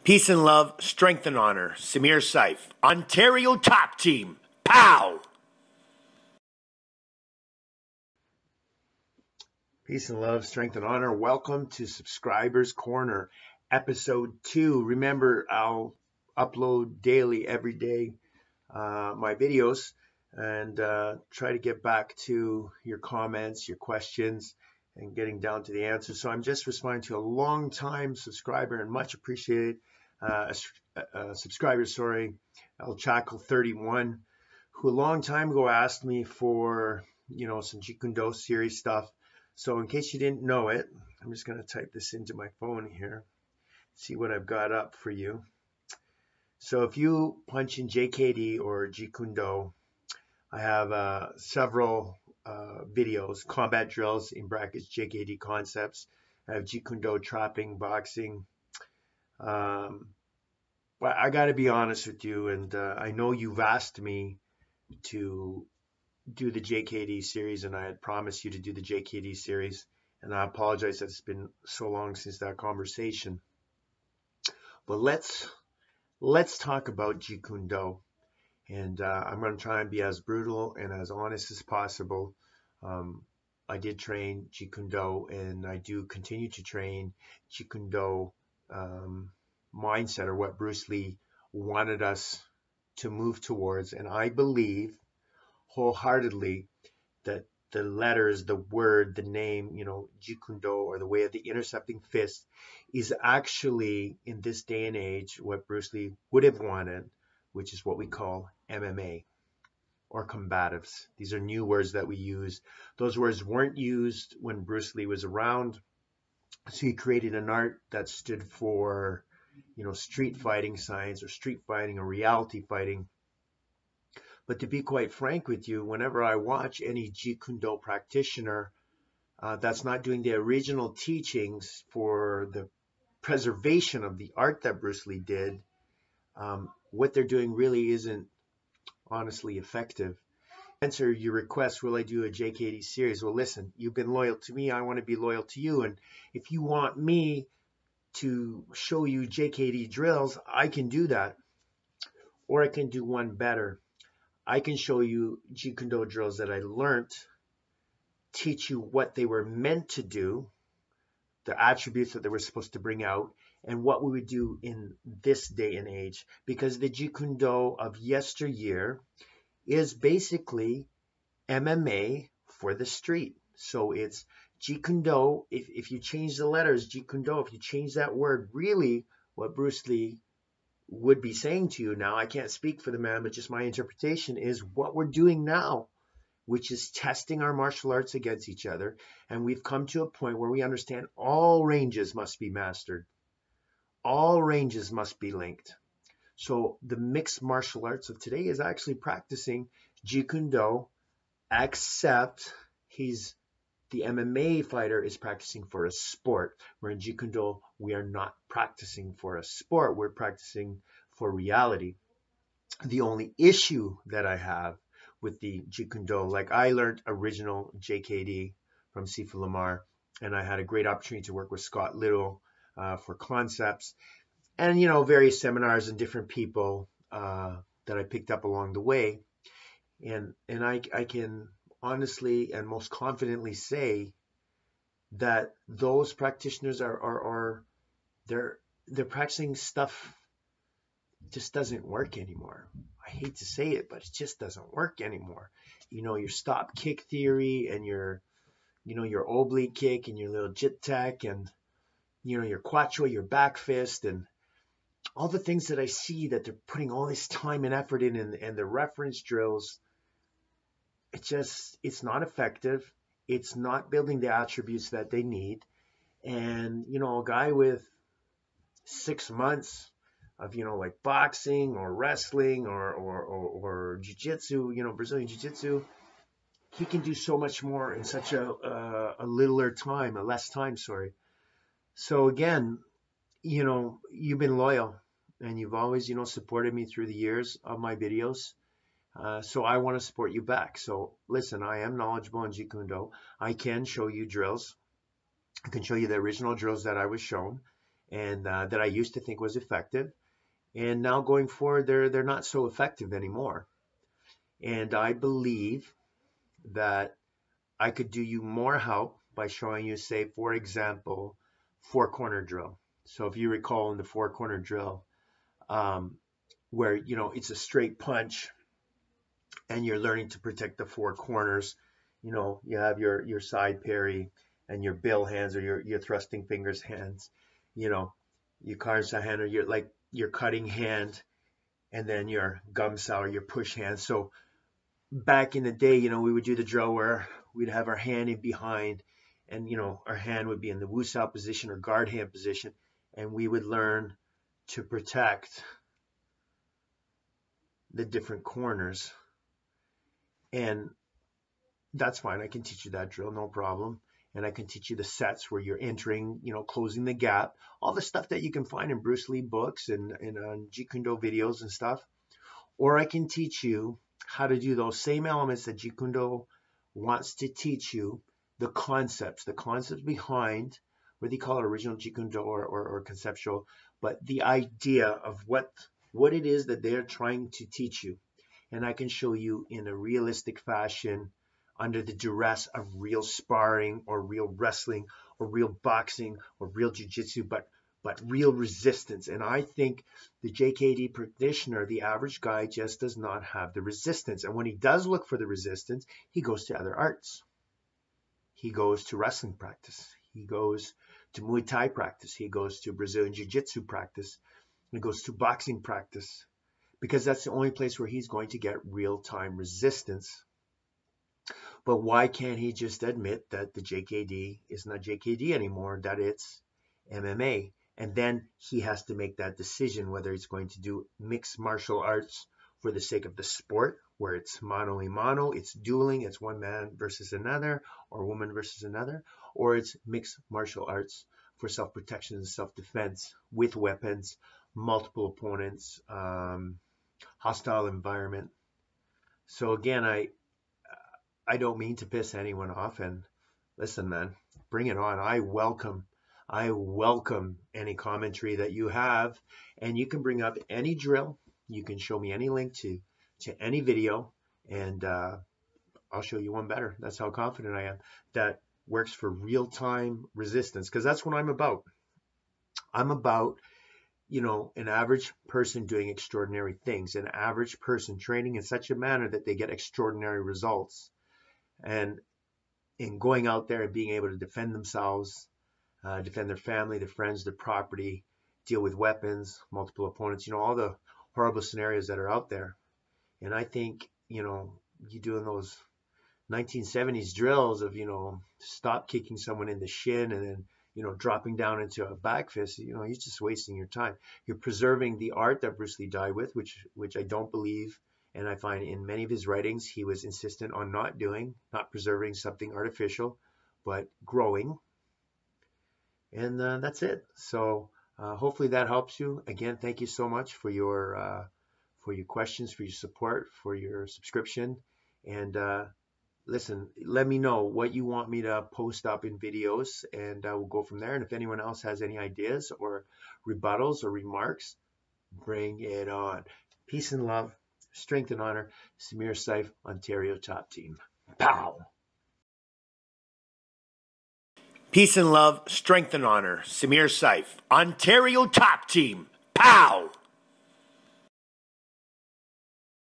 Peace and love, strength and honor. Samir Saif, Ontario Top Team. Pow! Peace and love, strength and honor. Welcome to Subscribers Corner, episode 2. Remember, I'll upload daily, every day, my videos and try to get back to your comments, your questions, and getting down to the answers. So I'm just responding to a long-time subscriber and much appreciated subscriber, El Chaco 31, who a long time ago asked me for, some Jeet Kune Do series stuff. So in case you didn't know it, I'm just going to type this into my phone here, see what I've got up for you. So if you punch in JKD or Jeet Kune Do, I have several videos, combat drills, in brackets JKD concepts. I have Jeet Kune Do, trapping, boxing. But I got to be honest with you, and I know you've asked me to do the JKD series, and I had promised you to do the JKD series, and I apologize that it's been so long since that conversation. But let's talk about Jeet Kune Do, and I'm going to try and be as brutal and as honest as possible. I did train Jeet Kune Do, and I do continue to train Jeet Kune Do mindset, or what Bruce Lee wanted us to move towards. And I believe wholeheartedly that the letters, the word, the name, Jeet Kune Do, or the way of the intercepting fist, is actually in this day and age what Bruce Lee would have wanted, which is what we call MMA or combatives. These are new words that we use. Those words weren't used when Bruce Lee was around. So he created an art that stood for street fighting science, or street fighting, or reality fighting. But to be quite frank with you, whenever I watch any Jeet Kune Do practitioner that's not doing the original teachings for the preservation of the art that Bruce Lee did, what they're doing really isn't honestly effective. Answer your request, will I do a JKD series? Well, listen, you've been loyal to me. I want to be loyal to you. And if you want me to show you JKD drills, I can do that. Or I can do one better. I can show you Jeet Kune Do drills that I learned, teach you what they were meant to do, the attributes that they were supposed to bring out, and what we would do in this day and age. Because the Jeet Kune Do of yesteryear is basically MMA for the street. So it's Jeet Kune Do. If you change the letters, Jeet Kune Do, if you change that word, really what Bruce Lee would be saying to you now, I can't speak for the man, but just my interpretation is what we're doing now, which is testing our martial arts against each other. And we've come to a point where we understand all ranges must be mastered. All ranges must be linked. So the mixed martial arts of today is actually practicing Jeet Kune Do, except the MMA fighter is practicing for a sport, where in Jeet Kune Do, we are not practicing for a sport. We're practicing for reality. The only issue that I have with the Jeet Kune Do, like I learned original JKD from Sifu Lamar, and I had a great opportunity to work with Scott Little for concepts, and, various seminars and different people that I picked up along the way. And I can honestly and most confidently say that those practitioners they're practicing stuff just doesn't work anymore. I hate to say it, but it just doesn't work anymore. Your stop kick theory, and your oblique kick, and your little jit tech, and your quattro, your back fist, and all the things that I see that they're putting all this time and effort in, and the reference drills, it's not effective. It's not building the attributes that they need. And, a guy with 6 months of, like boxing or wrestling or jiu-jitsu, Brazilian jiu-jitsu, he can do so much more in such a less time. So again, you've been loyal, and you've always, supported me through the years of my videos. So I want to support you back. So listen, I am knowledgeable in Jeet Kune Do. I can show you drills. I can show you the original drills that I was shown. and that I used to think was effective. And now going forward, they're not so effective anymore. And I believe that I could do you more help by showing you, say, for example, four corner drill. So if you recall in the four corner drill, where it's a straight punch and you're learning to protect the four corners, you have your side parry and your bill hands, or your thrusting fingers hands, your karsa hand, or your cutting hand, and then your gumsa or your push hand. So back in the day, we would do the drill where we'd have our hand in behind, and our hand would be in the wusao position or guard hand position, and we would learn to protect the different corners. And that's fine. I can teach you that drill, no problem. And I can teach you the sets where you're entering, closing the gap, all the stuff that you can find in Bruce Lee books and on Jeet Kune Do videos and stuff. Or I can teach you how to do those same elements that Jeet Kune Do wants to teach you, the concepts behind, whether you call it original Jeet Kune Do or conceptual, but the idea of what it is that they're trying to teach you. And I can show you in a realistic fashion, under the duress of real sparring or real wrestling or real boxing or real jiu-jitsu, but real resistance. And I think the JKD practitioner, the average guy, just does not have the resistance. And when he does look for the resistance, he goes to other arts. He goes to wrestling practice. He goes to Muay Thai practice. He goes to Brazilian Jiu-Jitsu practice. He goes to boxing practice, because that's the only place where he's going to get real-time resistance. But why can't he just admit that the JKD is not JKD anymore, that it's MMA? And then he has to make that decision whether he's going to do mixed martial arts for the sake of the sport, where it's mano a mano, it's dueling, it's one man versus another or woman versus another, or it's mixed martial arts for self-protection and self-defense with weapons, multiple opponents, hostile environment. So again, I don't mean to piss anyone off, and listen, man, bring it on. I welcome any commentary that you have, and you can bring up any drill. You can show me any link to any video, and I'll show you one better. That's how confident I am. That works for real-time resistance, because that's what I'm about. I'm about, an average person doing extraordinary things, an average person training in such a manner that they get extraordinary results. And in going out there and being able to defend themselves, defend their family, their friends, their property, deal with weapons, multiple opponents, all the horrible scenarios that are out there. And I think, you doing those 1970s drills of, stop kicking someone in the shin and then, dropping down into a back fist, you're just wasting your time. You're preserving the art that Bruce Lee died with, which I don't believe. And I find in many of his writings, he was insistent on not preserving something artificial, but growing. And that's it. So hopefully that helps you. Again, thank you so much for your questions, for your support, for your subscription. And listen, let me know what you want me to post up in videos, and we'll go from there. And if anyone else has any ideas or rebuttals or remarks, bring it on. Peace and love. Strength and honor, Samir Saif, Ontario Top Team. Pow! Peace and love, strength and honor, Samir Saif, Ontario Top Team. Pow!